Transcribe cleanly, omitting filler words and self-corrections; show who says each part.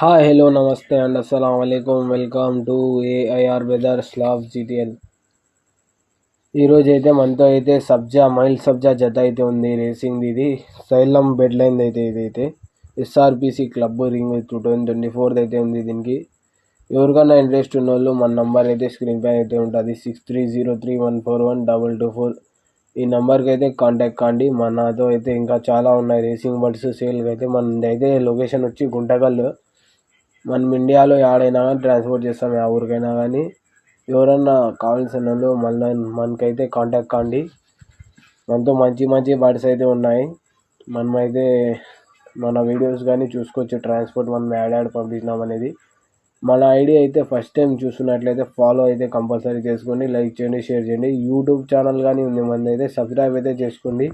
Speaker 1: Hi hello నమస్తే and అస్సలం అయికం welcome to AIR weather slab GTL. ఈరోజు అయితే మనతో అయితే మైల్ సబ్జా జత అయితే ఉంది రేసింగ్. ఇది సైలం బెడ్ లైన్ అయితే ఇదైతే ఎస్ఆర్పిసి క్లబ్ రింగ్ 2024 అయితే ఉంది. దీనికి ఎవరికైనా ఇంట్రెస్ట్ ఉన్న వాళ్ళు మన నంబర్ అయితే స్క్రీన్ పైన అయితే ఉంటుంది 6303141224. ఈ నెంబర్కి అయితే కాంటాక్ట్ కాండి. మనతో అయితే ఇంకా చాలా ఉన్నాయి రేసింగ్ బర్డ్స్ సేల్కి అయితే. మనది అయితే లొకేషన్ వచ్చి గుంటకల్. మనం ఇండియాలో యాడైనా కానీ ట్రాన్స్పోర్ట్ చేస్తాం, ఆ ఊరికైనా కానీ. ఎవరన్నా కావాల్సిన వాళ్ళు మనకైతే కాంటాక్ట్ కాండి. మనతో మంచి మంచి బర్డ్స్ అయితే ఉన్నాయి. మనమైతే మన వీడియోస్ కానీ చూసుకోవచ్చు, ట్రాన్స్పోర్ట్ మనం యాడ్ పంపించినాం అనేది. మన ఐడియా అయితే ఫస్ట్ టైం చూస్తున్నట్లయితే ఫాలో అయితే కంపల్సరీ చేసుకోండి, లైక్ చేయండి, షేర్ చేయండి. యూట్యూబ్ ఛానల్ కానీ ఉంది మనది, అయితే సబ్స్క్రైబ్ అయితే చేసుకోండి.